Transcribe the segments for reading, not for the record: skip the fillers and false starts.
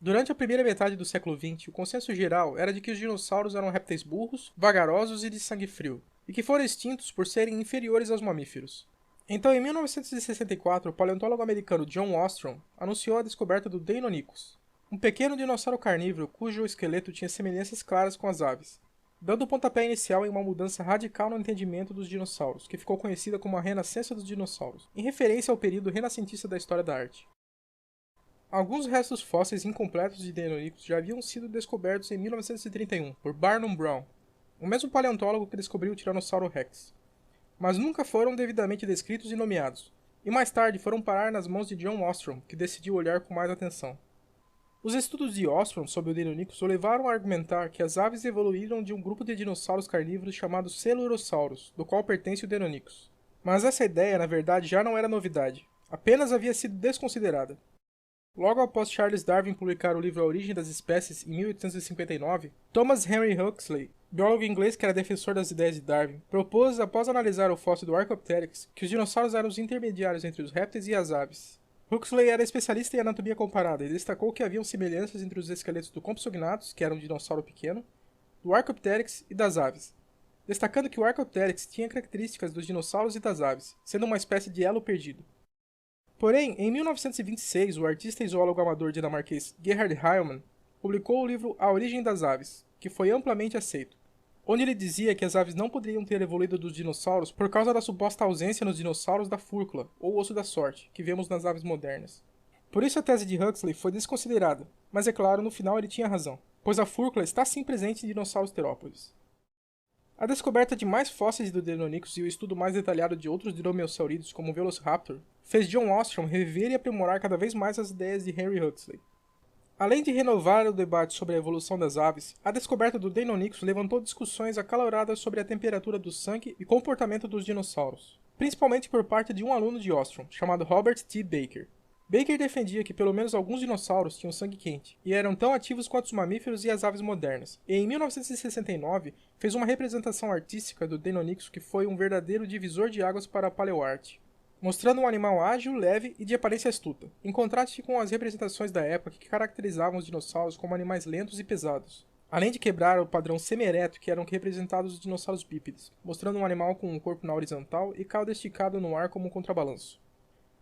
Durante a primeira metade do século XX, o consenso geral era de que os dinossauros eram répteis burros, vagarosos e de sangue frio, e que foram extintos por serem inferiores aos mamíferos. Então, em 1964, o paleontólogo americano John Ostrom anunciou a descoberta do Deinonychus, um pequeno dinossauro carnívoro cujo esqueleto tinha semelhanças claras com as aves, dando o pontapé inicial em uma mudança radical no entendimento dos dinossauros, que ficou conhecida como a Renascença dos Dinossauros, em referência ao período renascentista da história da arte. Alguns restos fósseis incompletos de Deinonychus já haviam sido descobertos em 1931 por Barnum Brown, o mesmo paleontólogo que descobriu o Tiranossauro Rex, mas nunca foram devidamente descritos e nomeados, e mais tarde foram parar nas mãos de John Ostrom, que decidiu olhar com mais atenção. Os estudos de Ostrom sobre o Deinonychus o levaram a argumentar que as aves evoluíram de um grupo de dinossauros carnívoros chamados Coelurossauros, do qual pertence o Deinonychus. Mas essa ideia, na verdade, já não era novidade, apenas havia sido desconsiderada. Logo após Charles Darwin publicar o livro A Origem das Espécies, em 1859, Thomas Henry Huxley, biólogo inglês que era defensor das ideias de Darwin, propôs, após analisar o fóssil do Archaeopteryx, que os dinossauros eram os intermediários entre os répteis e as aves. Huxley era especialista em anatomia comparada e destacou que haviam semelhanças entre os esqueletos do Compsognathus, que era um dinossauro pequeno, do Archaeopteryx e das aves, destacando que o Archaeopteryx tinha características dos dinossauros e das aves, sendo uma espécie de elo perdido. Porém, em 1926, o artista e zoólogo amador dinamarquês Gerhard Heilmann publicou o livro A Origem das Aves, que foi amplamente aceito, onde ele dizia que as aves não poderiam ter evoluído dos dinossauros por causa da suposta ausência nos dinossauros da fúrcula, ou osso da sorte, que vemos nas aves modernas. Por isso a tese de Huxley foi desconsiderada, mas é claro, no final ele tinha razão, pois a fúrcula está sim presente em dinossauros terópodes. A descoberta de mais fósseis do Deinonychus e o estudo mais detalhado de outros dromeossaurídeos como o Velociraptor fez John Ostrom rever e aprimorar cada vez mais as ideias de Henry Huxley. Além de renovar o debate sobre a evolução das aves, a descoberta do Deinonychus levantou discussões acaloradas sobre a temperatura do sangue e comportamento dos dinossauros, principalmente por parte de um aluno de Ostrom, chamado Robert T. Baker. Baker defendia que pelo menos alguns dinossauros tinham sangue quente, e eram tão ativos quanto os mamíferos e as aves modernas, e em 1969 fez uma representação artística do Deinonychus que foi um verdadeiro divisor de águas para a paleoarte, mostrando um animal ágil, leve e de aparência astuta, em contraste com as representações da época que caracterizavam os dinossauros como animais lentos e pesados, além de quebrar o padrão semi-ereto que eram representados os dinossauros bípedes, mostrando um animal com um corpo na horizontal e cauda esticada no ar como um contrabalanço.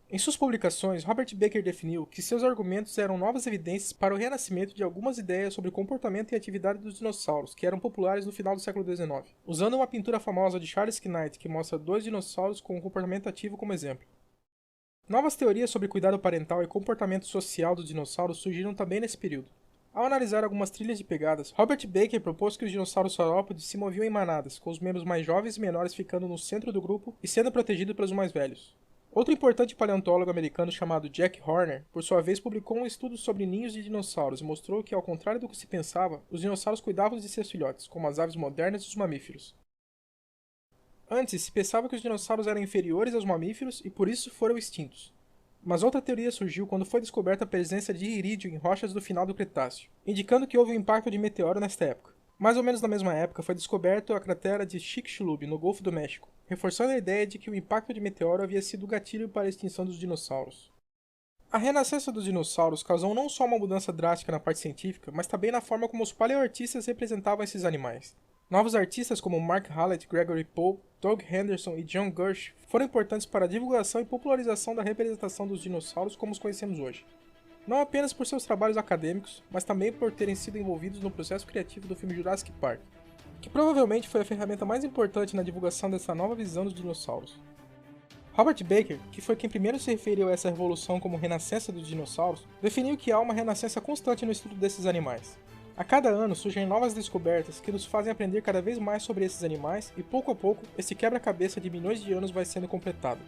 Em suas publicações, Robert Baker definiu que seus argumentos eram novas evidências para o renascimento de algumas ideias sobre o comportamento e atividade dos dinossauros, que eram populares no final do século XIX, usando uma pintura famosa de Charles Knight que mostra dois dinossauros com um comportamento ativo como exemplo. Novas teorias sobre cuidado parental e comportamento social dos dinossauros surgiram também nesse período. Ao analisar algumas trilhas de pegadas, Robert Baker propôs que os dinossauros saurópodes se moviam em manadas, com os membros mais jovens e menores ficando no centro do grupo e sendo protegidos pelos mais velhos. Outro importante paleontólogo americano chamado Jack Horner, por sua vez, publicou um estudo sobre ninhos de dinossauros e mostrou que, ao contrário do que se pensava, os dinossauros cuidavam de seus filhotes, como as aves modernas e os mamíferos. Antes, se pensava que os dinossauros eram inferiores aos mamíferos e por isso foram extintos. Mas outra teoria surgiu quando foi descoberta a presença de irídio em rochas do final do Cretáceo, indicando que houve um impacto de meteoro nesta época. Mais ou menos na mesma época foi descoberto a cratera de Chicxulub, no Golfo do México, reforçando a ideia de que o impacto de meteoro havia sido o gatilho para a extinção dos dinossauros. A renascença dos dinossauros causou não só uma mudança drástica na parte científica, mas também na forma como os paleoartistas representavam esses animais. Novos artistas como Mark Hallett, Gregory Pope, Doug Henderson e John Gersh foram importantes para a divulgação e popularização da representação dos dinossauros como os conhecemos hoje. Não apenas por seus trabalhos acadêmicos, mas também por terem sido envolvidos no processo criativo do filme Jurassic Park, que provavelmente foi a ferramenta mais importante na divulgação dessa nova visão dos dinossauros. Robert Baker, que foi quem primeiro se referiu a essa revolução como renascença dos dinossauros, definiu que há uma renascença constante no estudo desses animais. A cada ano surgem novas descobertas que nos fazem aprender cada vez mais sobre esses animais e pouco a pouco esse quebra-cabeça de milhões de anos vai sendo completado.